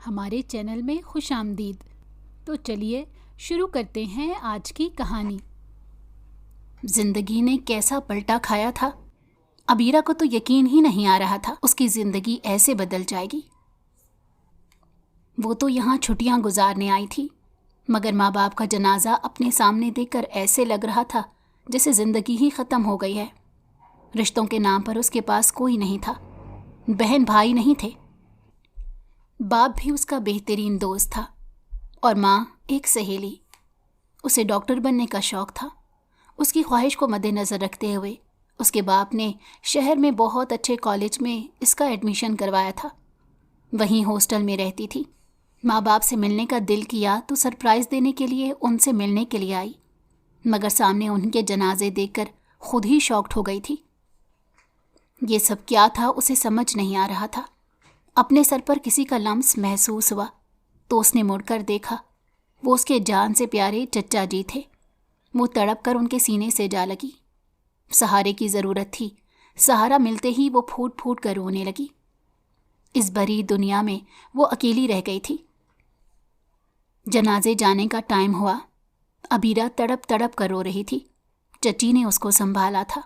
ہمارے چینل میں خوش آمدید۔ تو چلیے شروع کرتے ہیں آج کی کہانی۔ زندگی نے کیسا پلٹا کھایا تھا، عبیرہ کو تو یقین ہی نہیں آ رہا تھا اس کی زندگی ایسے بدل جائے گی۔ وہ تو یہاں چھٹیاں گزارنے آئی تھی، مگر ماں باپ کا جنازہ اپنے سامنے دیکھ کر ایسے لگ رہا تھا جیسے زندگی ہی ختم ہو گئی ہے۔ رشتوں کے نام پر اس کے پاس کوئی نہیں تھا، بہن بھائی نہیں تھے، باپ بھی اس کا بہترین دوست تھا اور ماں ایک سہیلی۔ اسے ڈاکٹر بننے کا شوق تھا۔ اس کی خواہش کو مد نظر رکھتے ہوئے اس کے باپ نے شہر میں بہت اچھے کالج میں اس کا ایڈمیشن کروایا تھا۔ وہیں ہاسٹل میں رہتی تھی۔ ماں باپ سے ملنے کا دل کیا تو سرپرائز دینے کے لیے ان سے ملنے کے لیے آئی، مگر سامنے ان کے جنازے دیکھ کر خود ہی شاکڈ ہو گئی تھی۔ یہ سب کیا تھا اسے سمجھ نہیں آ رہا تھا۔ اپنے سر پر کسی کا لمس محسوس ہوا تو اس نے مڑ کر دیکھا، وہ اس کے جان سے پیارے چچا جی تھے۔ وہ تڑپ کر ان کے سینے سے جا لگی۔ سہارے کی ضرورت تھی، سہارا ملتے ہی وہ پھوٹ پھوٹ کر رونے لگی۔ اس بھری دنیا میں وہ اکیلی رہ گئی تھی۔ جنازے جانے کا ٹائم ہوا۔ عبیرہ تڑپ تڑپ کر رو رہی تھی۔ چچی نے اس کو سنبھالا تھا۔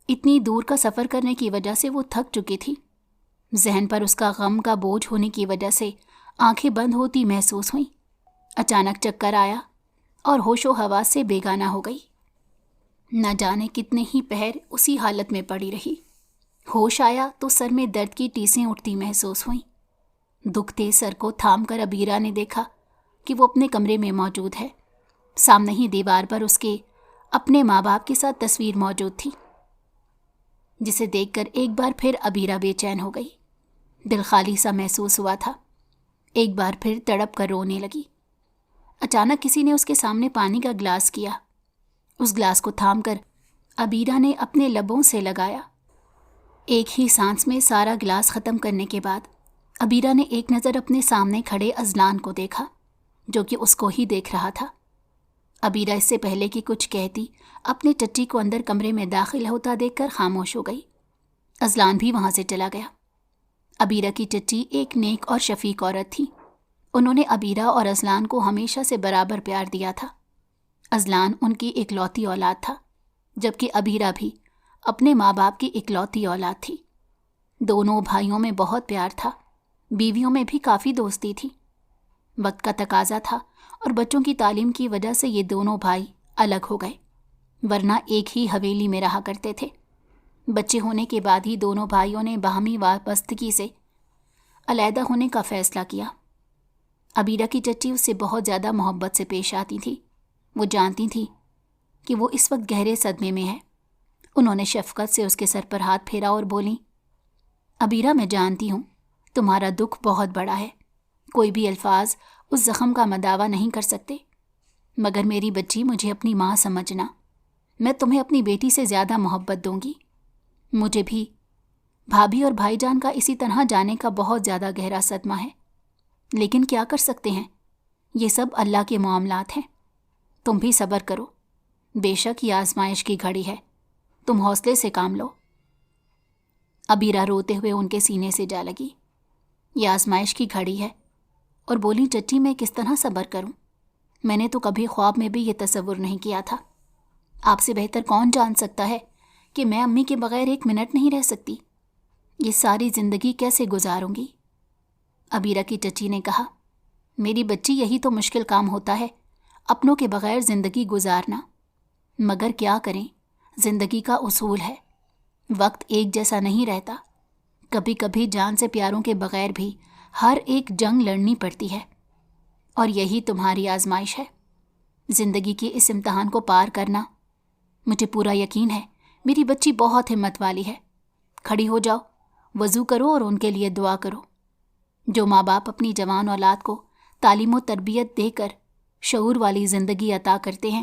اتنی دور کا سفر کرنے کی وجہ سے وہ تھک چکی تھی۔ ذہن پر اس کا غم کا بوجھ ہونے کی وجہ سے آنکھیں بند ہوتی محسوس ہوئیں۔ اچانک چکر آیا اور ہوش و حواس سے بیگانہ ہو گئی۔ نہ جانے کتنے ہی پہر اسی حالت میں پڑی رہی۔ ہوش آیا تو سر میں درد کی ٹیسیں اٹھتی محسوس ہوئیں۔ دکھتے سر کو تھام کر عبیرہ نے دیکھا کہ وہ اپنے کمرے میں موجود ہے۔ سامنے ہی دیوار پر اس کے اپنے ماں باپ کے ساتھ تصویر موجود تھی، جسے دیکھ کر ایک بار پھر عبیرہ بے چین ہو گئی۔ دل خالی سا محسوس ہوا تھا۔ ایک بار پھر تڑپ کر رونے لگی۔ اچانک کسی نے اس کے سامنے پانی کا گلاس کیا۔ اس گلاس کو تھام کر عبیرہ نے اپنے لبوں سے لگایا۔ ایک ہی سانس میں سارا گلاس ختم کرنے کے بعد عبیرہ نے ایک نظر اپنے سامنے کھڑے اذلان کو دیکھا، جو کہ اس کو ہی دیکھ رہا تھا۔ عبیرہ اس سے پہلے کہ کچھ کہتی اپنے چچی کو اندر کمرے میں داخل ہوتا دیکھ کر خاموش ہو گئی۔ اذلان بھی وہاں سے چلا گیا۔ عبیرہ کی چچی ایک نیک اور شفیق عورت تھی۔ انہوں نے عبیرہ اور اذلان کو ہمیشہ سے برابر پیار دیا تھا۔ اذلان ان کی اکلوتی اولاد تھا، جبکہ عبیرہ بھی اپنے ماں باپ کی اکلوتی اولاد تھی۔ دونوں بھائیوں میں بہت پیار تھا، بیویوں میں بھی کافی دوستی تھی۔ وقت کا تقاضا تھا اور بچوں کی تعلیم کی وجہ سے یہ دونوں بھائی الگ ہو گئے، ورنہ ایک ہی حویلی میں رہا کرتے تھے۔ بچے ہونے کے بعد ہی دونوں بھائیوں نے باہمی وابستگی سے علیحدہ ہونے کا فیصلہ کیا۔ عبیرہ کی چچی اس سے بہت زیادہ محبت سے پیش آتی تھی۔ وہ جانتی تھی کہ وہ اس وقت گہرے صدمے میں ہے۔ انہوں نے شفقت سے اس کے سر پر ہاتھ پھیرا اور بولیں، عبیرہ میں جانتی ہوں تمہارا دکھ بہت بڑا ہے، کوئی بھی الفاظ اس زخم کا مداوا نہیں کر سکتے، مگر میری بچی مجھے اپنی ماں سمجھنا، میں تمہیں اپنی بیٹی سے زیادہ محبت دوں گی۔ مجھے بھی بھابھی اور بھائی جان کا اسی طرح جانے کا بہت زیادہ گہرا صدمہ ہے، لیکن کیا کر سکتے ہیں، یہ سب اللہ کے معاملات ہیں۔ تم بھی صبر کرو، بے شک یہ آزمائش کی گھڑی ہے، تم حوصلے سے کام لو۔ عبیرہ روتے ہوئے ان کے سینے سے جا لگی۔ یہ آزمائش کی گھڑی ہے، اور بولی، چچی میں کس طرح صبر کروں، میں نے تو کبھی خواب میں بھی یہ تصور نہیں کیا تھا۔ آپ سے بہتر کون جان سکتا ہے کہ میں امی کے بغیر ایک منٹ نہیں رہ سکتی، یہ ساری زندگی کیسے گزاروں گی۔ عبیرہ کی چچی نے کہا، میری بچی یہی تو مشکل کام ہوتا ہے، اپنوں کے بغیر زندگی گزارنا، مگر کیا کریں، زندگی کا اصول ہے، وقت ایک جیسا نہیں رہتا، کبھی کبھی جان سے پیاروں کے بغیر بھی ہر ایک جنگ لڑنی پڑتی ہے، اور یہی تمہاری آزمائش ہے، زندگی کے اس امتحان کو پار کرنا۔ مجھے پورا یقین ہے میری بچی بہت ہمت والی ہے۔ کھڑی ہو جاؤ، وضو کرو اور ان کے لیے دعا کرو۔ جو ماں باپ اپنی جوان اولاد کو تعلیم و تربیت دے کر شعور والی زندگی عطا کرتے ہیں،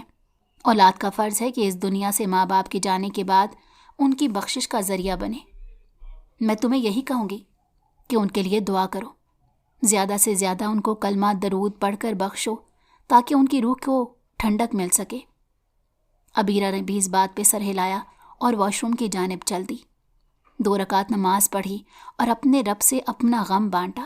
اولاد کا فرض ہے کہ اس دنیا سے ماں باپ کے جانے کے بعد ان کی بخشش کا ذریعہ بنے۔ میں تمہیں یہی کہوں گی کہ ان کے لیے دعا کرو، زیادہ سے زیادہ ان کو کلمہ درود پڑھ کر بخشو تاکہ ان کی روح کو ٹھنڈک مل سکے۔ عبیرہ نے بھی اس بات پہ سر ہلایا اور واش روم کی جانب چل دی۔ 2 رکعت نماز پڑھی اور اپنے رب سے اپنا غم بانٹا۔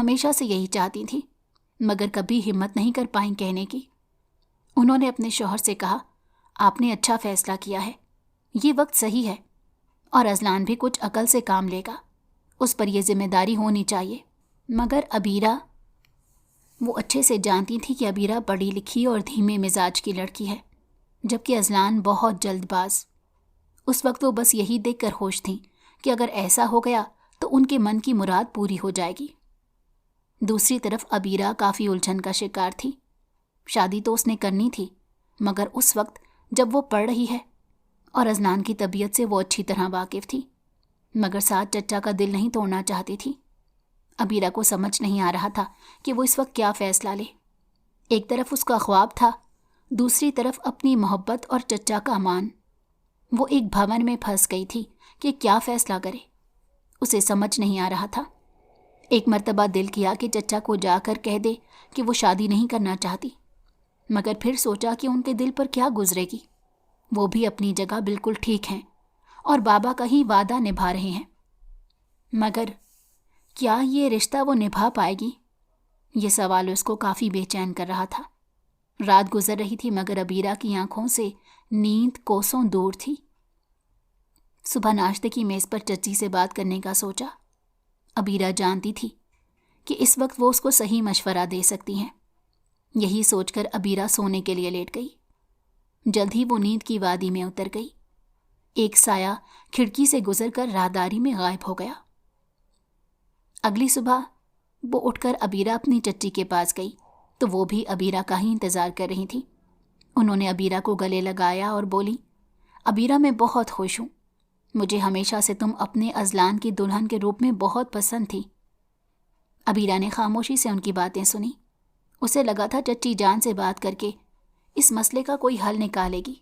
ہمیشہ سے یہی چاہتی تھی، مگر کبھی ہمت نہیں کر پائیں کہنے کی۔ انہوں نے اپنے شوہر سے کہا، آپ نے اچھا فیصلہ کیا ہے، یہ وقت صحیح ہے، اور اذلان بھی کچھ عقل سے کام لے گا، اس پر یہ ذمہ داری ہونی چاہیے۔ مگر عبیرہ، وہ اچھے سے جانتی تھی کہ عبیرہ پڑھی لکھی اور دھیمے مزاج کی لڑکی ہے، جبکہ اذلان بہت جلد باز۔ اس وقت وہ بس یہی دیکھ کر خوش تھیں کہ اگر ایسا ہو گیا تو ان کے من کی مراد پوری ہو جائے گی۔ دوسری طرف عبیرہ کافی الجھن کا شکار تھی۔ شادی تو اس نے کرنی تھی، مگر اس وقت جب وہ پڑھ رہی ہے، اور اذلان کی طبیعت سے وہ اچھی طرح واقف تھی، مگر ساتھ چچا کا دل نہیں توڑنا چاہتی تھی۔ عبیرہ کو سمجھ نہیں آ رہا تھا کہ وہ اس وقت کیا فیصلہ لے۔ ایک طرف اس کا خواب تھا، دوسری طرف اپنی محبت اور چچا کا امان۔ وہ ایک بھون میں پھنس گئی تھی کہ کیا فیصلہ کرے، اسے سمجھ نہیں آ رہا تھا۔ ایک مرتبہ دل کیا کہ چچا کو جا کر کہہ دے کہ وہ شادی نہیں کرنا چاہتی، مگر پھر سوچا کہ ان کے دل پر کیا گزرے گی، وہ بھی اپنی جگہ بالکل ٹھیک ہیں اور بابا کا ہی وعدہ نبھا رہے ہیں، مگر کیا یہ رشتہ وہ نبھا پائے گی؟ یہ سوال اس کو کافی بے چین کر رہا تھا۔ رات گزر رہی تھی مگر عبیرہ کی آنکھوں سے نیند کوسوں دور تھی۔ صبح ناشتے کی میز پر چچی سے بات کرنے کا سوچا۔ عبیرہ جانتی تھی کہ اس وقت وہ اس کو صحیح مشورہ دے سکتی ہیں۔ یہی سوچ کر عبیرہ سونے کے لیے لیٹ گئی۔ جلد ہی وہ نیند کی وادی میں اتر گئی۔ ایک سایہ کھڑکی سے گزر کر راہداری میں غائب ہو گیا۔ اگلی صبح وہ اٹھ کر عبیرہ اپنی چچی کے پاس گئی تو وہ بھی عبیرہ کا ہی انتظار کر رہی تھی۔ انہوں نے عبیرہ کو گلے لگایا اور بولی، عبیرہ میں بہت خوش ہوں، مجھے ہمیشہ سے تم اپنے اذلان کی دلہن کے روپ میں بہت پسند تھی۔ عبیرہ نے خاموشی سے ان کی باتیں سنی۔ اسے لگا تھا چچی جان سے بات کر کے اس مسئلے کا کوئی حل نکالے گی،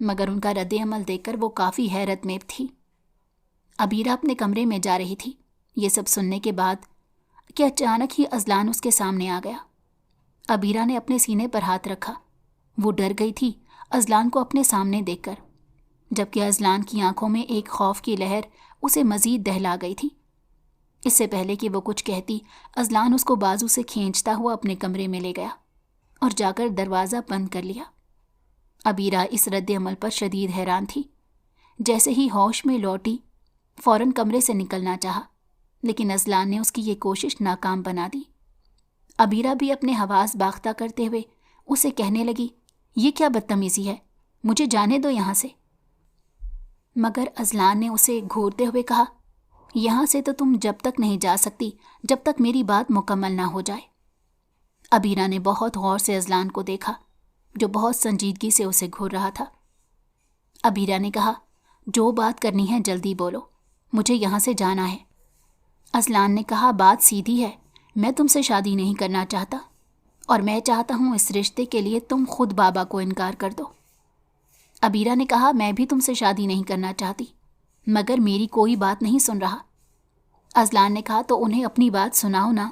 مگر ان کا رد عمل دیکھ کر وہ کافی حیرت میں تھی۔ عبیرہ اپنے کمرے میں جا رہی تھی، یہ سب سننے کے بعد کہ اچانک ہی اذلان اس کے سامنے آ گیا۔ عبیرہ نے اپنے سینے پر ہاتھ رکھا۔ وہ ڈر گئی تھی اذلان کو اپنے سامنے دیکھ کر، جبکہ اذلان کی آنکھوں میں ایک خوف کی لہر اسے مزید دہلا گئی تھی۔ اس سے پہلے کہ وہ کچھ کہتی، اذلان اس کو بازو سے کھینچتا ہوا اپنے کمرے میں لے گیا اور جا کر دروازہ بند کر لیا۔ عبیرہ اس رد عمل پر شدید حیران تھی۔ جیسے ہی ہوش میں لوٹی، فوراً کمرے سے نکلنا چاہا، لیکن اذلان نے اس کی یہ کوشش ناکام بنا دی۔ عبیرہ بھی اپنے حواس باختہ کرتے ہوئے اسے کہنے لگی، یہ کیا بدتمیزی ہے، مجھے جانے دو یہاں سے۔ مگر اذلان نے اسے گھورتے ہوئے کہا، یہاں سے تو تم جب تک نہیں جا سکتی جب تک میری بات مکمل نہ ہو جائے۔ عبیرہ نے بہت غور سے اذلان کو دیکھا جو بہت سنجیدگی سے اسے گھور رہا تھا۔ عبیرہ نے کہا، جو بات کرنی ہے جلدی بولو، مجھے یہاں سے جانا ہے۔ اذلان نے کہا، بات سیدھی ہے، میں تم سے شادی نہیں کرنا چاہتا، اور میں چاہتا ہوں اس رشتے کے لیے تم خود بابا کو انکار کر دو۔ عبیرہ نے کہا، میں بھی تم سے شادی نہیں کرنا چاہتی، مگر میری کوئی بات نہیں سن رہا۔ اذلان نے کہا، تو انہیں اپنی بات سناؤ نا،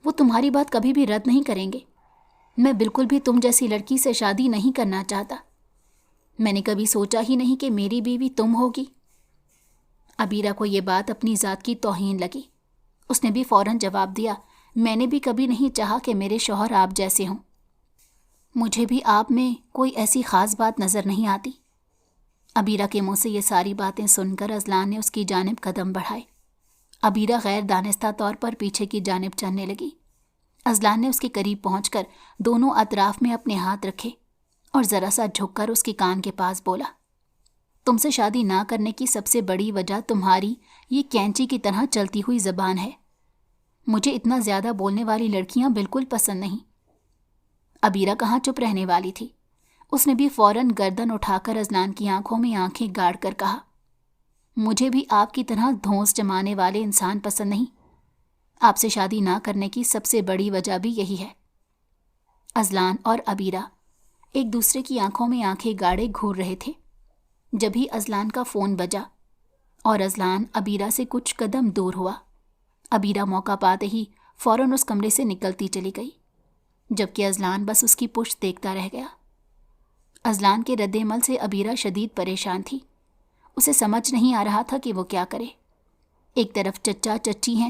وہ تمہاری بات کبھی بھی رد نہیں کریں گے۔ میں بالکل بھی تم جیسی لڑکی سے شادی نہیں کرنا چاہتا، میں نے کبھی سوچا ہی نہیں کہ میری بیوی تم ہوگی۔ عبیرہ کو یہ بات اپنی ذات کی توہین لگی۔ اس نے بھی فوراً جواب دیا، میں نے بھی کبھی نہیں چاہا کہ میرے شوہر آپ جیسے ہوں، مجھے بھی آپ میں کوئی ایسی خاص بات نظر نہیں آتی۔ عبیرہ کے منہ سے یہ ساری باتیں سن کر اذلان نے اس کی جانب قدم بڑھائے۔ عبیرہ غیر دانستہ طور پر پیچھے کی جانب چلنے لگی۔ اذلان نے اس کے قریب پہنچ کر دونوں اطراف میں اپنے ہاتھ رکھے اور ذرا سا جھک کر اس کے کان کے پاس بولا، تم سے شادی نہ کرنے کی سب سے بڑی وجہ تمہاری یہ کینچی کی طرح چلتی ہوئی زبان ہے۔ مجھے اتنا زیادہ بولنے والی لڑکیاں بالکل پسند نہیں۔ عبیرہ کہاں چپ رہنے والی تھی، اس نے بھی فوراً گردن اٹھا کر اذلان کی آنکھوں میں آنکھیں گاڑ کر کہا، مجھے بھی آپ کی طرح دھونس جمانے والے انسان پسند نہیں، آپ سے شادی نہ کرنے کی سب سے بڑی وجہ بھی یہی ہے۔ اذلان اور عبیرہ ایک دوسرے کی آنکھوں میں آنکھیں گاڑے گھور رہے تھے۔ جبھی اذلان کا فون بجا اور اذلان عبیرہ سے کچھ قدم دور ہوا۔ عبیرہ موقع پاتے ہی فوراً اس کمرے سے نکلتی چلی گئی، جبکہ اذلان بس اس کی پشت دیکھتا رہ گیا۔ اذلان کے رد عمل سے عبیرہ شدید پریشان تھی۔ اسے سمجھ نہیں آ رہا تھا کہ وہ کیا کرے۔ ایک طرف چچا چچی ہیں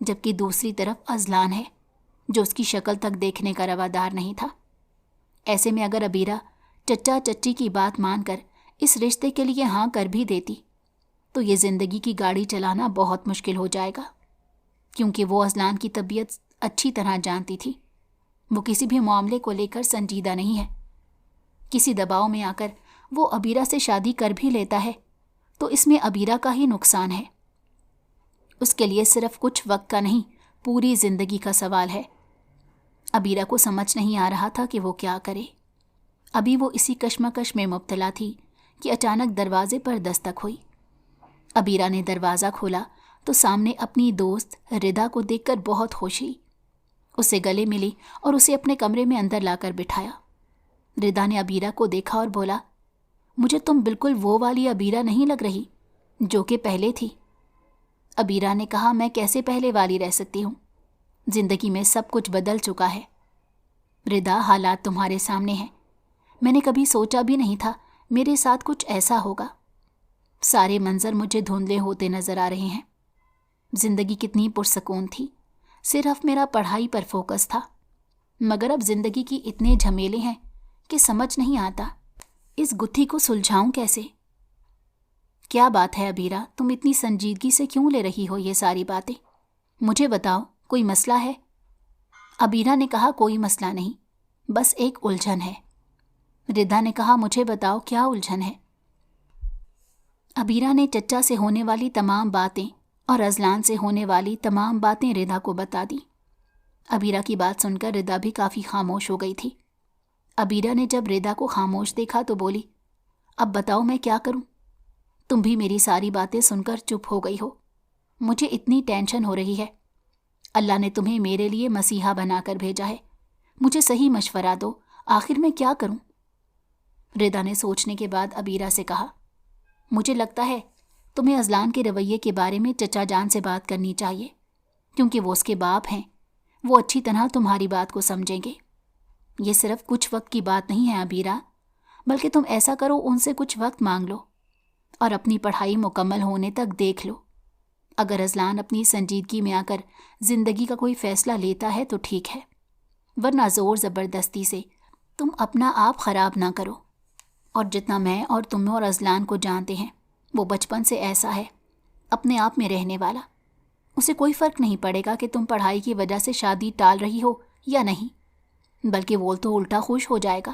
جبکہ دوسری طرف اذلان ہے جو اس کی شکل تک دیکھنے کا روادار نہیں تھا۔ ایسے میں اگر عبیرہ چچا چچی کی بات مان کر اس رشتے کے لیے ہاں کر بھی دیتی تو یہ زندگی کی گاڑی چلانا بہت مشکل ہو جائے گا، کیونکہ وہ اذلان کی طبیعت اچھی طرح جانتی تھی۔ وہ کسی بھی معاملے کو لے کر سنجیدہ نہیں ہے۔ کسی دباؤ میں آ کر وہ عبیرہ سے شادی کر بھی لیتا ہے تو اس میں عبیرہ کا ہی نقصان ہے۔ اس کے لیے صرف کچھ وقت کا نہیں، پوری زندگی کا سوال ہے۔ عبیرہ کو سمجھ نہیں آ رہا تھا کہ وہ کیا کرے۔ ابھی وہ اسی کشمکش میں مبتلا تھی کہ اچانک دروازے پر دستک ہوئی۔ عبیرہ نے دروازہ کھولا تو سامنے اپنی دوست ردا کو دیکھ کر بہت خوش ہوئی۔ اسے گلے ملی اور اسے اپنے کمرے میں اندر لا کر بٹھایا۔ ردا نے عبیرہ کو دیکھا اور بولا، مجھے تم بالکل وہ والی عبیرہ نہیں لگ رہی جو کہ پہلے تھی۔ عبیرہ نے کہا، میں کیسے پہلے والی رہ سکتی ہوں؟ زندگی میں سب کچھ بدل چکا ہے۔ ردا، حالات تمہارے سامنے ہیں۔ میں نے کبھی سوچا بھی نہیں تھا میرے ساتھ کچھ ایسا ہوگا۔ سارے منظر مجھے دھندلے ہوتے نظر آ رہے ہیں۔ زندگی کتنی پرسکون تھی، صرف میرا پڑھائی پر فوکس تھا، مگر اب زندگی کی اتنے جھمیلے ہیں کہ سمجھ نہیں آتا اس گتھی کو سلجھاؤں کیسے۔ کیا بات ہے عبیرہ، تم اتنی سنجیدگی سے کیوں لے رہی ہو یہ ساری باتیں؟ مجھے بتاؤ، کوئی مسئلہ ہے؟ عبیرہ نے کہا، کوئی مسئلہ نہیں، بس ایک الجھن ہے۔ ردا نے کہا، مجھے بتاؤ کیا الجھن ہے؟ عبیرہ نے چچا سے ہونے والی تمام باتیں اور اذلان سے ہونے والی تمام باتیں ردا کو بتا دی۔ عبیرہ کی بات سن کر ردا بھی کافی خاموش ہو گئی تھی۔ عبیرہ نے جب ردا کو خاموش دیکھا تو بولی، اب بتاؤ میں کیا کروں؟ تم بھی میری ساری باتیں سن کر چپ ہو گئی ہو۔ مجھے اتنی ٹینشن ہو رہی ہے۔ اللہ نے تمہیں میرے لیے مسیحا بنا کر بھیجا ہے۔ مجھے صحیح مشورہ دو، آخر میں کیا کروں؟ ردا نے سوچنے کے بعد عبیرہ سے کہا، مجھے لگتا ہے تمہیں اذلان کے رویے کے بارے میں چچا جان سے بات کرنی چاہیے، کیونکہ وہ اس کے باپ ہیں، وہ اچھی طرح تمہاری بات کو سمجھیں گے۔ یہ صرف کچھ وقت کی بات نہیں ہے عبیرہ، بلکہ تم ایسا کرو، ان سے کچھ وقت مانگ لو اور اپنی پڑھائی مکمل ہونے تک دیکھ لو۔ اگر اذلان اپنی سنجیدگی میں آ کر زندگی کا کوئی فیصلہ لیتا ہے تو ٹھیک ہے، ورنہ زور زبردستی سے تم اپنا آپ خراب نہ کرو۔ اور جتنا میں اور تم اور اذلان کو جانتے ہیں، وہ بچپن سے ایسا ہے، اپنے آپ میں رہنے والا۔ اسے کوئی فرق نہیں پڑے گا کہ تم پڑھائی کی وجہ سے شادی ٹال رہی ہو یا نہیں، بلکہ وہ تو الٹا خوش ہو جائے گا۔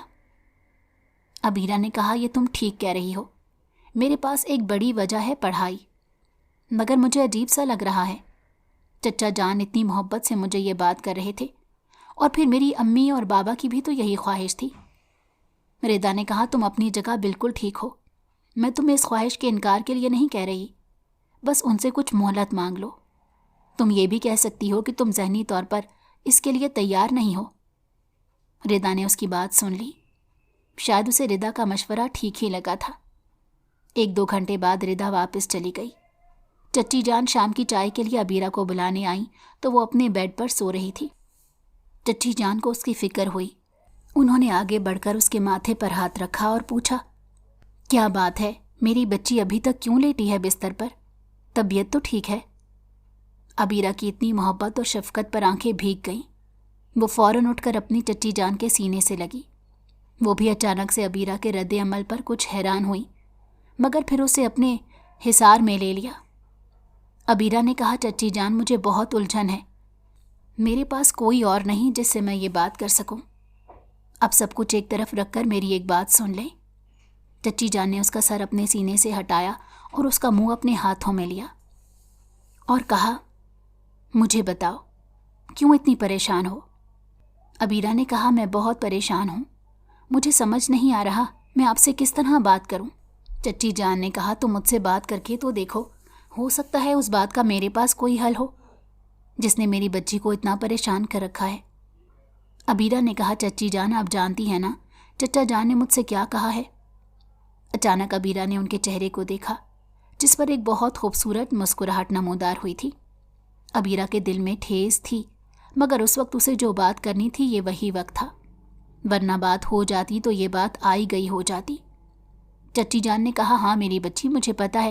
عبیرہ نے کہا، یہ تم ٹھیک کہہ رہی ہو، میرے پاس ایک بڑی وجہ ہے پڑھائی، مگر مجھے عجیب سا لگ رہا ہے۔ چچا جان اتنی محبت سے مجھے یہ بات کر رہے تھے، اور پھر میری امی اور بابا کی بھی تو یہی خواہش تھی۔ ردا نے کہا، تم اپنی جگہ بالکل ٹھیک ہو، میں تمہیں اس خواہش کے انکار کے لیے نہیں کہہ رہی، بس ان سے کچھ مہلت مانگ لو۔ تم یہ بھی کہہ سکتی ہو کہ تم ذہنی طور پر اس کے لیے تیار نہیں ہو۔ ردا نے اس کی بات سن لی۔ شاید اسے ردا کا مشورہ ٹھیک ہی لگا تھا۔ 1-2 گھنٹے بعد ردا واپس چلی گئی۔ چچی جان شام کی چائے کے لیے عبیرہ کو بلانے آئیں تو وہ اپنے بیڈ پر سو رہی تھی۔ چچی جان کو اس کی فکر ہوئی۔ انہوں نے آگے بڑھ کر اس کے ماتھے پر ہاتھ رکھا اور پوچھا، کیا بات ہے، میری بچی ابھی تک کیوں لیٹی ہے بستر پر؟ طبیعت تو ٹھیک ہے؟ عبیرہ کی اتنی محبت اور شفقت پر آنکھیں بھیگ گئیں۔ وہ فوراً اٹھ کر اپنی چچی جان کے سینے سے لگی۔ وہ بھی اچانک سے عبیرہ کے رد عمل پر کچھ حیران ہوئی، مگر پھر اسے اپنے حصار میں لے لیا۔ عبیرہ نے کہا، چچی جان، مجھے بہت الجھن ہے، میرے پاس کوئی اور نہیں جس سے میں یہ بات کر سکوں۔ اب سب کچھ ایک طرف رکھ کر میری ایک بات سن لیں۔ چچی جان نے اس کا سر اپنے سینے سے ہٹایا اور اس کا منہ اپنے ہاتھوں میں لیا اور کہا، مجھے بتاؤ، کیوں اتنی پریشان ہو؟ عبیرہ نے کہا، میں بہت پریشان ہوں، مجھے سمجھ نہیں آ رہا میں آپ سے کس طرح بات کروں۔ چچی جان نے کہا، تم مجھ سے بات کر کے تو دیکھو، ہو سکتا ہے اس بات کا میرے پاس کوئی حل ہو جس نے میری بچی کو اتنا پریشان کر رکھا ہے۔ عبیرہ نے کہا، چچی جان، آپ جانتی ہیں نا چچا جان نے مجھ سے کیا کہا ہے؟ اچانک عبیرہ نے ان کے چہرے کو دیکھا جس پر ایک بہت خوبصورت مسکراہٹ نمودار ہوئی تھی۔ عبیرہ کے دل میں ٹھیس تھی، مگر اس وقت اسے جو بات کرنی تھی یہ وہی وقت تھا، ورنہ بات ہو جاتی تو یہ بات آئی گئی ہو جاتی۔ چچی جان نے کہا، ہاں میری بچی، مجھے پتا ہے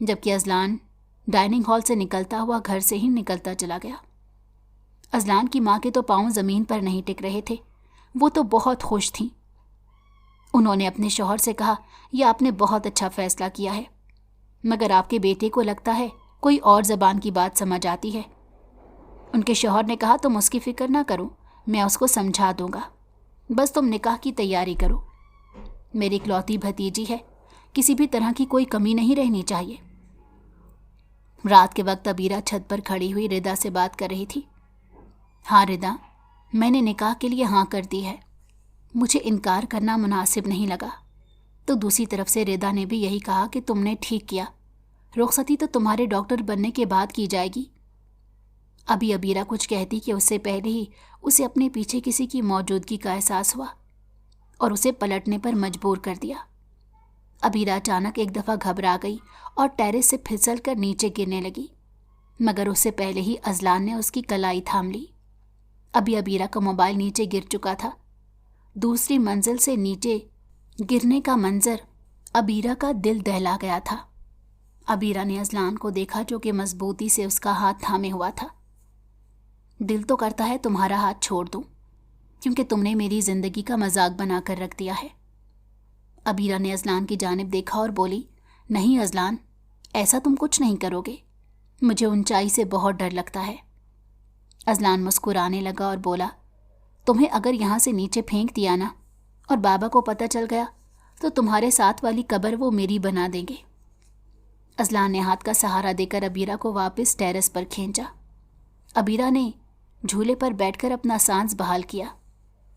جبکہ ازلان ڈائننگ ہال سے نکلتا ہوا گھر سے ہی نکلتا چلا گیا۔ ازلان کی ماں کے تو پاؤں زمین پر نہیں ٹک رہے تھے، وہ تو بہت خوش تھیں۔ انہوں نے اپنے شوہر سے کہا، یہ آپ نے بہت اچھا فیصلہ کیا ہے، مگر آپ کے بیٹے کو لگتا ہے کوئی اور زبان کی بات سمجھ آتی ہے۔ ان کے شوہر نے کہا، تم اس کی فکر نہ کرو، میں اس کو سمجھا دوں گا، بس تم نکاح کی تیاری کرو۔ میری اکلوتی بھتیجی ہے، کسی بھی طرح کی کوئی کمی نہیں رہنی چاہیے۔ رات کے وقت عبیرہ چھت پر کھڑی ہوئی ردا سے بات کر رہی تھی۔ ہاں ردا، میں نے نکاح کے لیے ہاں کر دی ہے، مجھے انکار کرنا مناسب نہیں لگا۔ تو دوسری طرف سے ردا نے بھی یہی کہا کہ تم نے ٹھیک کیا، رخصتی تو تمہارے ڈاکٹر بننے کے بعد کی جائے گی۔ ابھی عبیرہ کچھ کہتی کہ اس سے پہلے ہی اسے اپنے پیچھے کسی کی موجودگی کا احساس ہوا اور اسے پلٹنے پر مجبور کر دیا۔ عبیرہ اچانک ایک دفعہ گھبرا گئی اور ٹیرس سے پھسل کر نیچے گرنے لگی، مگر اس سے پہلے ہی ازلان نے اس کی کلائی تھام لی۔ ابھی عبیرہ کا موبائل نیچے گر چکا تھا۔ دوسری منزل سے نیچے گرنے کا منظر عبیرہ کا دل دہلا گیا تھا۔ عبیرہ نے ازلان کو دیکھا جو کہ مضبوطی سے اس کا ہاتھ تھامے ہوا تھا۔ دل تو کرتا ہے تمہارا ہاتھ چھوڑ دوں، کیونکہ تم نے میری زندگی کا مذاق بنا کر رکھ دیا ہے۔ عبیرہ نے ازلان کی جانب دیکھا اور بولی، نہیں ازلان، ایسا تم کچھ نہیں کرو گے، مجھے اونچائی سے بہت ڈر لگتا ہے۔ ازلان مسکرانے لگا اور بولا، تمہیں اگر یہاں سے نیچے پھینک دیا نا اور بابا کو پتہ چل گیا تو تمہارے ساتھ والی قبر وہ میری بنا دیں گے۔ ازلان نے ہاتھ کا سہارا دے کر عبیرہ کو واپس ٹیرس پر کھینچا۔ عبیرہ نے جھولے پر بیٹھ کر اپنا سانس بحال کیا،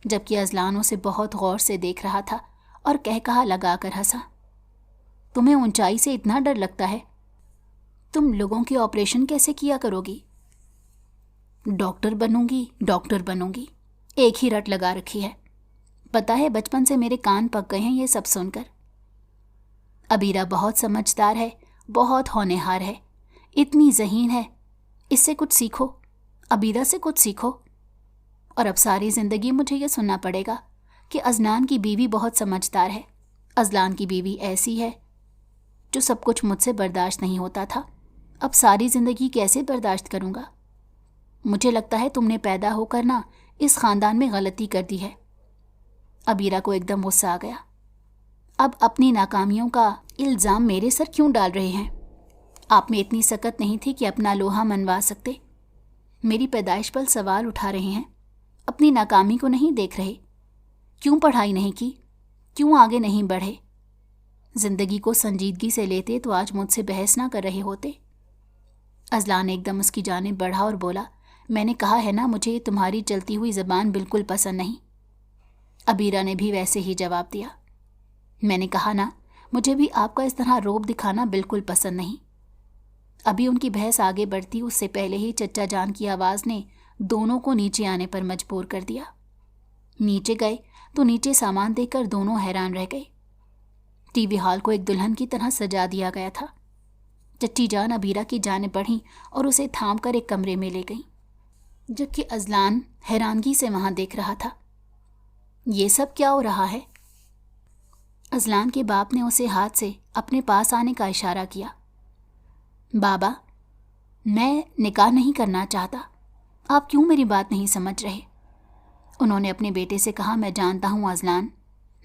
جبکہ ازلان اسے بہت غور سے دیکھ رہا تھا اور کہا لگا کر ہنسا، تمہیں اونچائی سے اتنا ڈر لگتا ہے؟ تم لوگوں کے آپریشن کیسے کیا کرو گی؟ ڈاکٹر بنوں گی، ایک ہی رٹ لگا رکھی ہے، پتہ ہے بچپن سے میرے کان پک گئے ہیں یہ سب سن کر۔ عبیرہ بہت سمجھدار ہے، بہت ہونہار ہے، اتنی ذہین ہے، اس سے کچھ سیکھو، عبیرہ سے کچھ سیکھو۔ اور اب ساری زندگی مجھے یہ سننا پڑے گا کہ ازلان کی بیوی بہت سمجھدار ہے، ازلان کی بیوی ایسی ہے، جو سب کچھ مجھ سے برداشت نہیں ہوتا تھا، اب ساری زندگی کیسے برداشت کروں گا؟ مجھے لگتا ہے تم نے پیدا ہو کر نا اس خاندان میں غلطی کر دی ہے۔ عبیرہ کو ایک دم غصہ آ گیا، اب اپنی ناکامیوں کا الزام میرے سر کیوں ڈال رہے ہیں؟ آپ میں اتنی سکت نہیں تھی کہ اپنا لوہا منوا سکتے؟ میری پیدائش پر سوال اٹھا رہے ہیں، اپنی ناکامی کو نہیں دیکھ رہے؟ کیوں پڑھائی نہیں کی؟ کیوں آگے نہیں بڑھے؟ زندگی کو سنجیدگی سے لیتے تو آج مجھ سے بحث نہ کر رہے ہوتے۔ ازلان ایک دم اس کی جانب بڑھا اور بولا، میں نے کہا ہے نا مجھے تمہاری چلتی ہوئی زبان بالکل پسند نہیں۔ عبیرہ نے بھی ویسے ہی جواب دیا، میں نے کہا نا مجھے بھی آپ کا اس طرح روب دکھانا بالکل پسند نہیں۔ ابھی ان کی بحث آگے بڑھتی اس سے پہلے ہی چچا جان کی آواز نے دونوں کو نیچے آنے پر مجبور کر دیا۔ نیچے گئے تو نیچے سامان دیکھ کر دونوں حیران رہ گئے۔ ٹی وی ہال کو ایک دلہن کی طرح سجا دیا گیا تھا۔ چچی جان عبیرہ کی جانب بڑھیں اور اسے تھام کر ایک کمرے میں لے گئیں، جبکہ ازلان حیرانگی سے وہاں دیکھ رہا تھا۔ یہ سب کیا ہو رہا ہے؟ ازلان کے باپ نے اسے ہاتھ سے اپنے پاس آنے کا اشارہ کیا۔ بابا، میں نکاح نہیں کرنا چاہتا، آپ کیوں میری بات نہیں سمجھ رہے؟ انہوں نے اپنے بیٹے سے کہا، میں جانتا ہوں ازلان،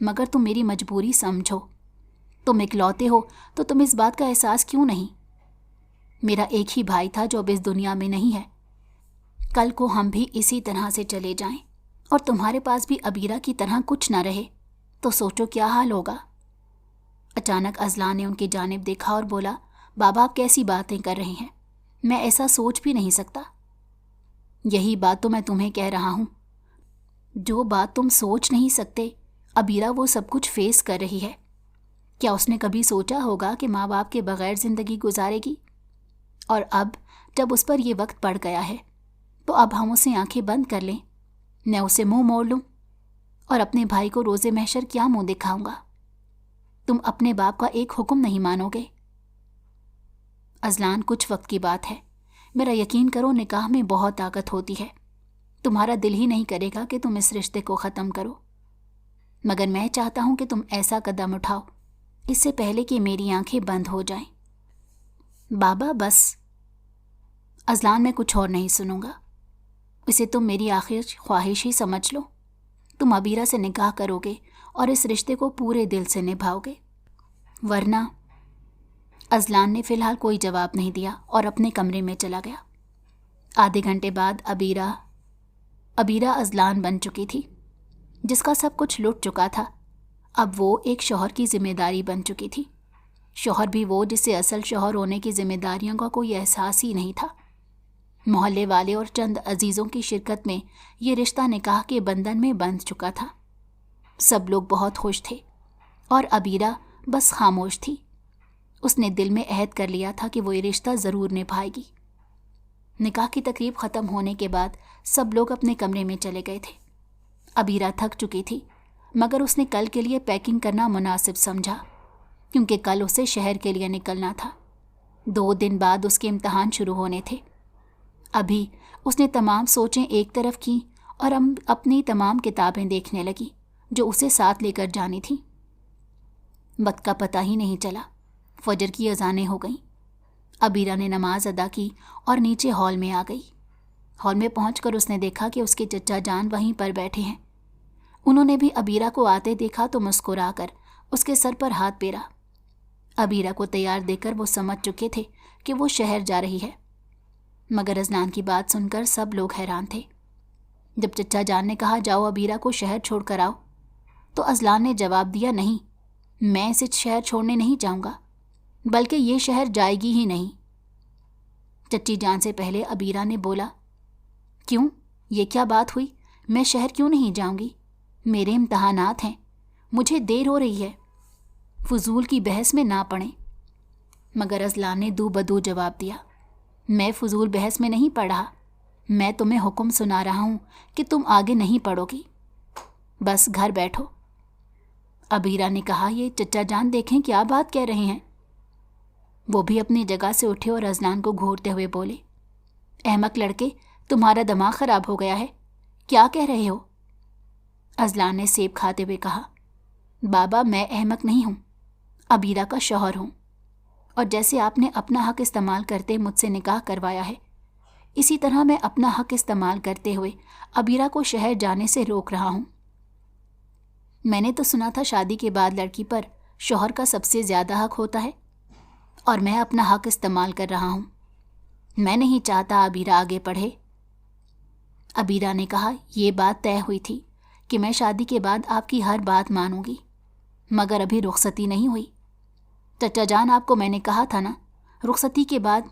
مگر تم میری مجبوری سمجھو، تم اکلوتے ہو تو تم اس بات کا احساس کیوں نہیں؟ میرا ایک ہی بھائی تھا جو اب اس دنیا میں نہیں ہے، کل کو ہم بھی اسی طرح سے چلے جائیں اور تمہارے پاس بھی عبیرہ کی طرح کچھ نہ رہے تو سوچو کیا حال ہوگا۔ اچانک ازلان نے ان کی جانب دیکھا اور بولا، بابا آپ کیسی باتیں کر رہے ہیں، میں ایسا سوچ بھی نہیں سکتا۔ یہی بات تو میں تمہیں کہہ رہا ہوں، جو بات تم سوچ نہیں سکتے عبیرہ وہ سب کچھ فیس کر رہی ہے۔ کیا اس نے کبھی سوچا ہوگا کہ ماں باپ کے بغیر زندگی گزارے گی؟ اور اب جب اس پر یہ وقت پڑ گیا ہے تو اب ہم اسے آنکھیں بند کر لیں، میں اسے منہ موڑ لوں اور اپنے بھائی کو روز محشر کیا منہ دکھاؤں گا؟ تم اپنے باپ کا ایک حکم نہیں مانو گے؟ ازلان کچھ وقت کی بات ہے، میرا یقین کرو نکاح میں بہت طاقت ہوتی ہے، تمہارا دل ہی نہیں کرے گا کہ تم اس رشتے کو ختم کرو، مگر میں چاہتا ہوں کہ تم ایسا قدم اٹھاؤ اس سے پہلے کہ میری آنکھیں بند ہو جائیں۔ بابا بس، اذلان میں کچھ اور نہیں سنوں گا. اسے تم میری آخر خواہش ہی سمجھ لو. تم عبیرہ سے نکاح کرو گے اور اس رشتے کو پورے دل سے نبھاؤ گے، ورنہ. اذلان نے فی الحال کوئی جواب نہیں دیا اور اپنے کمرے میں چلا گیا. آدھے گھنٹے بعد عبیرہ اذلان بن چکی تھی، جس کا سب کچھ لٹ چکا تھا. اب وہ ایک شوہر کی ذمہ داری بن چکی تھی. شوہر بھی وہ جسے اصل شوہر ہونے کی ذمہ داریوں کا کوئی احساس ہی نہیں تھا. محلے والے اور چند عزیزوں کی شرکت میں یہ رشتہ نکاح کے بندھن میں بندھ چکا تھا. سب لوگ بہت خوش تھے اور عبیرہ بس خاموش تھی. اس نے دل میں عہد کر لیا تھا کہ وہ یہ رشتہ ضرور نبھائے گی. نکاح کی تقریب ختم ہونے کے بعد سب لوگ اپنے کمرے میں چلے گئے تھے. عبیرہ تھک چکی تھی، مگر اس نے کل کے لیے پیکنگ کرنا مناسب سمجھا، کیونکہ کل اسے شہر کے لیے نکلنا تھا. 2 دن بعد اس کے امتحان شروع ہونے تھے. ابھی اس نے تمام سوچیں ایک طرف کی اور اپنی تمام کتابیں دیکھنے لگی جو اسے ساتھ لے کر جانی تھیں. وقت کا پتہ ہی نہیں چلا. فجر کی اذانیں ہو گئیں. عبیرہ نے نماز ادا کی اور نیچے ہال میں آ گئی. ہال میں پہنچ کر اس نے دیکھا کہ اس کے چچا جان وہیں پر بیٹھے ہیں. انہوں نے بھی عبیرہ کو آتے دیکھا تو مسکرا کر اس کے سر پر ہاتھ پھیرا. عبیرہ کو تیار دیکھ کر وہ سمجھ چکے تھے کہ وہ شہر جا رہی ہے، مگر اذلان کی بات سن کر سب لوگ حیران تھے. جب چچا جان نے کہا جاؤ عبیرہ کو شہر چھوڑ کر آؤ، تو اذلان نے جواب دیا نہیں، میں اسے شہر چھوڑنے نہیں جاؤں گا، بلکہ یہ شہر جائے گی ہی نہیں. چچی جان سے پہلے عبیرہ نے بولا، کیوں، یہ کیا بات ہوئی؟ میں شہر کیوں نہیں جاؤں گی؟ میرے امتحانات ہیں، مجھے دیر ہو رہی ہے. فضول کی بحث میں نہ پڑیں. مگر اذلان نے دو بدو جواب دیا، میں فضول بحث میں نہیں پڑھا، میں تمہیں حکم سنا رہا ہوں کہ تم آگے نہیں پڑھو گی، بس گھر بیٹھو. عبیرہ نے کہا یہ چچا جان دیکھیں کیا بات کہہ رہے ہیں. وہ بھی اپنی جگہ سے اٹھے اور اذلان کو گھورتے ہوئے بولے، احمق لڑکے، تمہارا دماغ خراب ہو گیا ہے، کیا کہہ رہے ہو؟ اذلان نے سیب کھاتے ہوئے کہا، بابا میں احمق نہیں ہوں، عبیرہ کا شوہر ہوں، اور جیسے آپ نے اپنا حق استعمال کرتے مجھ سے نکاح کروایا ہے، اسی طرح میں اپنا حق استعمال کرتے ہوئے عبیرہ کو شہر جانے سے روک رہا ہوں. میں نے تو سنا تھا شادی کے بعد لڑکی پر شوہر کا سب سے زیادہ حق ہوتا ہے، اور میں اپنا حق استعمال کر رہا ہوں. میں نہیں چاہتا عبیرہ آگے پڑھے. عبیرہ نے کہا یہ بات طے ہوئی تھی کہ میں شادی کے بعد آپ کی ہر بات مانوں گی، مگر ابھی رخصتی نہیں ہوئی. چچا جان آپ کو میں نے کہا تھا نا، رخصتی کے بعد.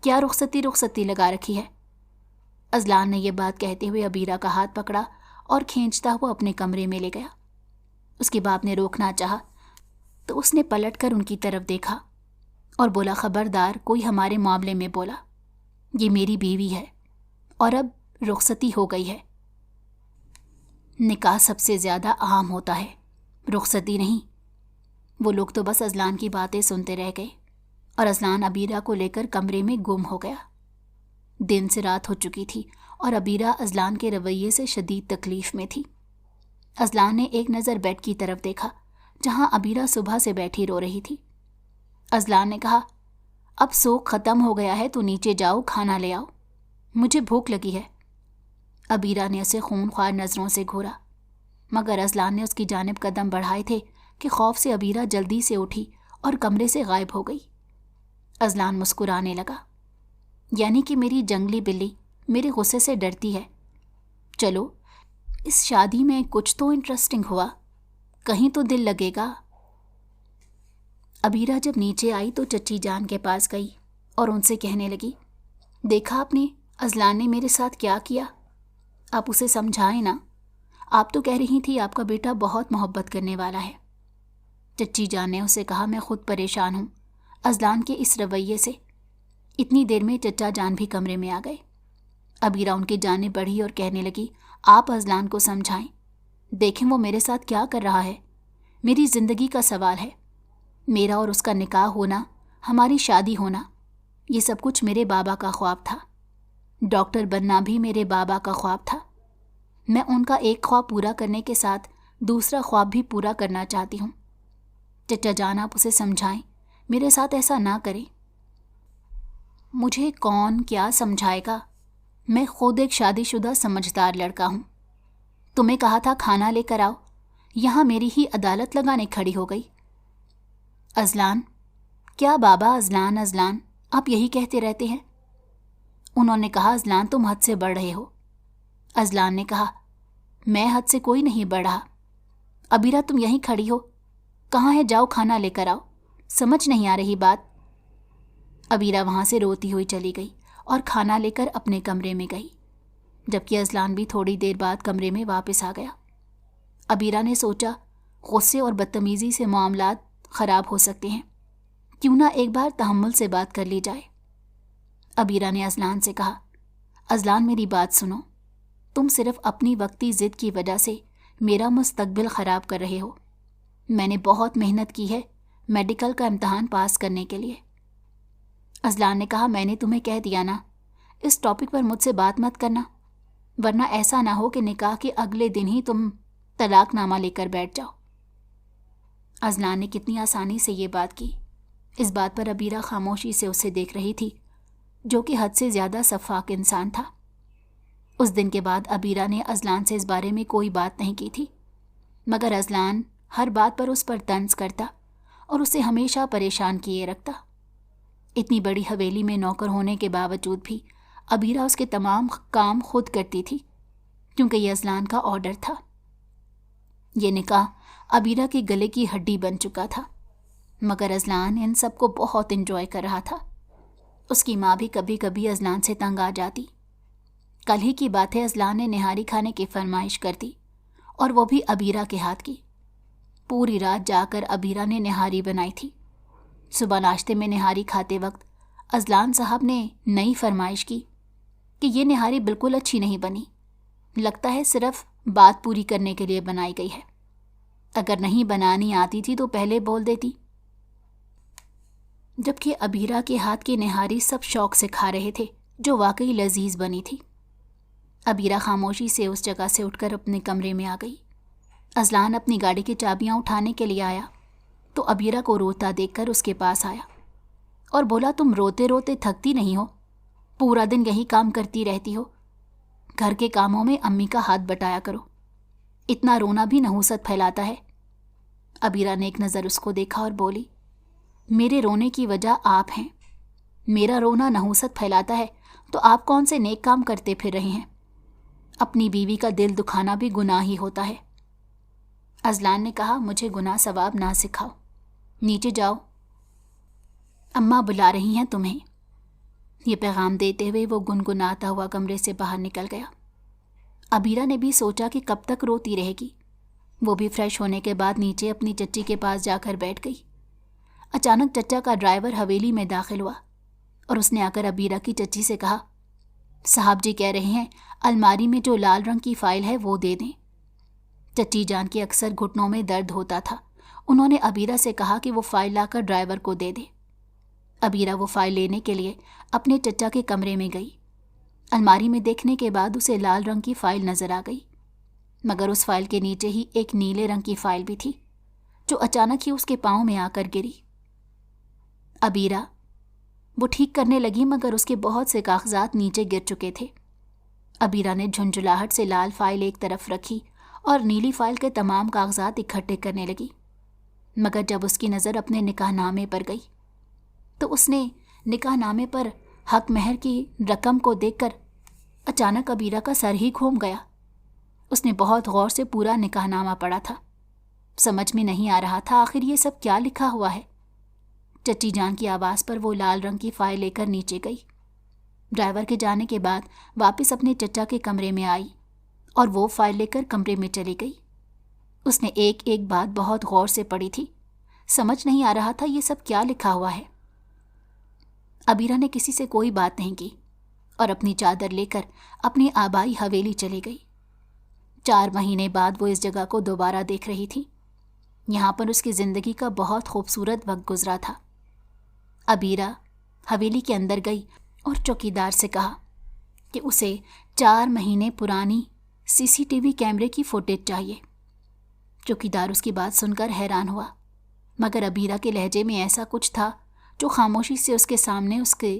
کیا رخصتی لگا رکھی ہے؟ اذلان نے یہ بات کہتے ہوئے عبیرہ کا ہاتھ پکڑا اور کھینچتا ہوا اپنے کمرے میں لے گیا. اس کے باپ نے روکنا چاہا تو اس نے پلٹ کر ان کی طرف دیکھا اور بولا، خبردار کوئی ہمارے معاملے میں بولا، یہ میری بیوی ہے اور اب رخصتی ہو گئی ہے. نکاح سب سے زیادہ اہم ہوتا ہے، رخصتی نہیں. وہ لوگ تو بس اذلان کی باتیں سنتے رہ گئے اور اذلان عبیرہ کو لے کر کمرے میں گم ہو گیا. دن سے رات ہو چکی تھی اور عبیرہ اذلان کے رویے سے شدید تکلیف میں تھی. اذلان نے ایک نظر بیڈ کی طرف دیکھا جہاں عبیرہ صبح سے بیٹھی رو رہی تھی. اذلان نے کہا، اب سوگ ختم ہو گیا ہے تو نیچے جاؤ، کھانا لے آؤ، مجھے بھوک لگی ہے. عبیرہ نے اسے خونخوار نظروں سے گھورا، مگر اذلان نے اس کی جانب قدم بڑھائے تھے کہ خوف سے عبیرہ جلدی سے اٹھی اور کمرے سے غائب ہو گئی. اذلان مسکرانے لگا، یعنی کہ میری جنگلی بلی میرے غصے سے ڈرتی ہے. چلو اس شادی میں کچھ تو انٹرسٹنگ ہوا، کہیں تو دل لگے گا. عبیرہ جب نیچے آئی تو چچی جان کے پاس گئی اور ان سے کہنے لگی، دیکھا آپ نے اذلان نے میرے ساتھ کیا کیا؟ آپ اسے سمجھائیں نا، آپ تو کہہ رہی تھی آپ کا بیٹا بہت محبت کرنے والا ہے. چچی جان نے اسے کہا، میں خود پریشان ہوں اذلان کے اس رویے سے. اتنی دیر میں چچا جان بھی کمرے میں آ گئے. عبیرہ ان کی جانب بڑھی اور کہنے لگی، آپ اذلان کو سمجھائیں، دیکھیں وہ میرے ساتھ کیا کر رہا ہے. میری زندگی کا سوال ہے، میرا اور اس کا نکاح ہونا، ہماری شادی ہونا، یہ سب کچھ میرے بابا کا خواب تھا. ڈاکٹر بننا بھی میرے بابا کا خواب تھا. میں ان کا ایک خواب پورا کرنے کے ساتھ دوسرا خواب بھی پورا کرنا چاہتی ہوں. چچا جان آپ اسے سمجھائیں، میرے ساتھ ایسا نہ کریں. مجھے کون کیا سمجھائے گا؟ میں خود ایک شادی شدہ سمجھدار لڑکا ہوں۔ تمہیں کہا تھا کھانا لے کر آؤ، یہاں میری ہی عدالت لگانے کھڑی ہو گئی۔ ازلان، کیا بابا ازلان ازلان آپ یہی کہتے رہتے ہیں؟ انہوں نے کہا ازلان تم حد سے بڑھ رہے ہو۔ ازلان نے کہا میں حد سے کوئی نہیں بڑھا۔ ابیرہ تم یہیں کھڑی ہو، کہاں ہے؟ جاؤ کھانا لے کر آؤ، سمجھ نہیں آ رہی بات؟ ابیرہ وہاں سے روتی ہوئی چلی گئی اور کھانا لے کر اپنے کمرے میں گئی، جبکہ ازلان بھی تھوڑی دیر بعد کمرے میں واپس آ گیا۔ ابیرہ نے سوچا غصے اور بدتمیزی سے معاملات خراب ہو سکتے ہیں، کیوں نہ ایک بار تحمل سے بات کر لی جائے۔ ابیرہ نے ازلان سے کہا ازلان میری بات سنو، تم صرف اپنی وقتی ضد کی وجہ سے میرا مستقبل خراب کر رہے ہو۔ میں نے بہت محنت کی ہے میڈیکل کا امتحان پاس کرنے کے لیے۔ ازلان نے کہا میں نے تمہیں کہہ دیا نا اس ٹاپک پر مجھ سے بات مت کرنا، ورنہ ایسا نہ ہو کہ نکاح کے اگلے دن ہی تم طلاق نامہ لے کر بیٹھ جاؤ۔ ازلان نے کتنی آسانی سے یہ بات کی۔ اس بات پر ابیرہ خاموشی سے اسے دیکھ رہی تھی، جو کہ حد سے زیادہ شفاق انسان تھا۔ اس دن کے بعد ابیرہ نے ازلان سے اس بارے میں کوئی بات نہیں کی تھی، مگر ازلان ہر بات پر اس پر طنز کرتا اور اسے ہمیشہ پریشان کیے رکھتا۔ اتنی بڑی حویلی میں نوکر ہونے کے باوجود بھی ابیرہ اس کے تمام کام خود کرتی تھی، کیونکہ یہ ازلان کا آرڈر تھا۔ یہ نکاح ابیرہ کے گلے کی ہڈی بن چکا تھا، مگر ازلان ان سب کو بہت انجوائے کر رہا تھا۔ اس کی ماں بھی کبھی کبھی ازلان سے تنگ آ جاتی۔ کل ہی کی بات ہے، ازلان نے نہاری کھانے کی فرمائش کر دی، اور وہ بھی ابیرہ کے ہاتھ کی۔ پوری رات جا کر ابیرہ نے نہاری بنائی تھی۔ صبح ناشتے میں نہاری کھاتے وقت ازلان صاحب نے نئی فرمائش کی کہ یہ نہاری بالکل اچھی نہیں بنی، لگتا ہے صرف بات پوری کرنے کے لیے بنائی گئی ہے، اگر نہیں بنانی آتی تھی تو پہلے بول دیتی۔ جبکہ ابیرہ کے ہاتھ کی نہاری سب شوق سے کھا رہے تھے، جو واقعی لذیذ بنی تھی۔ ابیرہ خاموشی سے اس جگہ سے اٹھ کر اپنے کمرے میں آ گئی۔ ازلان اپنی گاڑی کی چابیاں اٹھانے کے لیے آیا تو ابیرہ کو روتا دیکھ کر اس کے پاس آیا اور بولا تم روتے روتے تھکتی نہیں ہو؟ پورا دن یہی کام کرتی رہتی ہو، گھر کے کاموں میں امی کا ہاتھ بٹایا کرو، اتنا رونا بھی نحوست پھیلاتا ہے۔ ابیرہ نے ایک نظر اس کو دیکھا اور بولی میرے رونے کی وجہ آپ ہیں، میرا رونا نحوست پھیلاتا ہے تو آپ کون سے نیک کام کرتے پھر رہے ہیں؟ اپنی بیوی کا دل دکھانا بھی گناہ ہی ہوتا ہے۔ ازلان نے کہا مجھے گناہ ثواب نہ سکھاؤ، نیچے جاؤ، اماں بلا رہی ہیں تمہیں۔ یہ پیغام دیتے ہوئے وہ گنگناتا ہوا کمرے سے باہر نکل گیا۔ ابیرہ نے بھی سوچا کہ کب تک روتی رہے گی۔ وہ بھی فریش ہونے کے بعد نیچے اپنی چچی کے پاس جا کر بیٹھ گئی۔ اچانک چچا کا ڈرائیور حویلی میں داخل ہوا اور اس نے آ کر ابیرہ کی چچی سے کہا صاحب جی کہہ رہے ہیں الماری میں جو لال رنگ کی فائل ہے وہ دے دیں۔ چچی جان کے اکثر گھٹنوں میں درد ہوتا تھا، انہوں نے ابیرہ سے کہا کہ وہ فائل لا کر ڈرائیور کو دے دے۔ ابیرہ وہ فائل لینے کے لیے اپنے چچا کے کمرے میں گئی۔ الماری میں دیکھنے کے بعد اسے لال رنگ کی فائل نظر آ گئی، مگر اس فائل کے نیچے ہی ایک نیلے رنگ کی فائل بھی تھی، جو اچانک ہی اس کے پاؤں میں آ کر گری۔ ابیرہ وہ ٹھیک کرنے لگی، مگر اس کے بہت سے کاغذات نیچے گر چکے تھے۔ ابیرہ نے جھنجھلاہٹ سے لال فائل ایک طرف رکھی اور نیلی فائل کے تمام کاغذات اکٹھے کرنے لگی، مگر جب اس کی نظر اپنے نکاح نامے پر گئی تو اس نے نکاح نامے پر حق مہر کی رقم کو دیکھ کر اچانک ابیرہ کا سر ہی گھوم گیا۔ اس نے بہت غور سے پورا نکاح نامہ پڑھا تھا، سمجھ میں نہیں آ رہا تھا آخر یہ سب کیا لکھا ہوا ہے۔ چچی جان کی آواز پر وہ لال رنگ کی فائل لے کر نیچے گئی۔ ڈرائیور کے جانے کے بعد واپس اپنے چچا کے کمرے میں آئی اور وہ فائل لے کر کمرے میں چلی گئی۔ اس نے ایک ایک بات بہت غور سے پڑھی تھی، سمجھ نہیں آ رہا تھا یہ سب کیا لکھا ہوا ہے۔ ابیرہ نے کسی سے کوئی بات نہیں کی اور اپنی چادر لے کر اپنی آبائی حویلی چلی گئی۔ 4 مہینے بعد وہ اس جگہ کو دوبارہ دیکھ رہی تھی۔ یہاں پر اس کی زندگی کا بہت خوبصورت وقت گزرا تھا۔ ابیرہ حویلی کے اندر گئی اور چوکیدار سے کہا کہ اسے 4 مہینے پرانی CCTV کیمرے کی فوٹیج چاہیے۔ چوکیدار اس کی بات سن کر حیران ہوا، مگر ابیرہ کے لہجے میں ایسا کچھ تھا جو خاموشی سے اس کے سامنے اس کے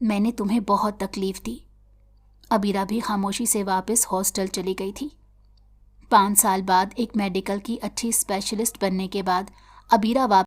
میں نے تمہیں بہت تکلیف دی۔ عبیرہ بھی خاموشی سے واپس ہاسٹل چلی گئی تھی۔ 5 سال بعد ایک میڈیکل کی اچھی اسپیشلسٹ بننے کے بعد عبیرہ واپس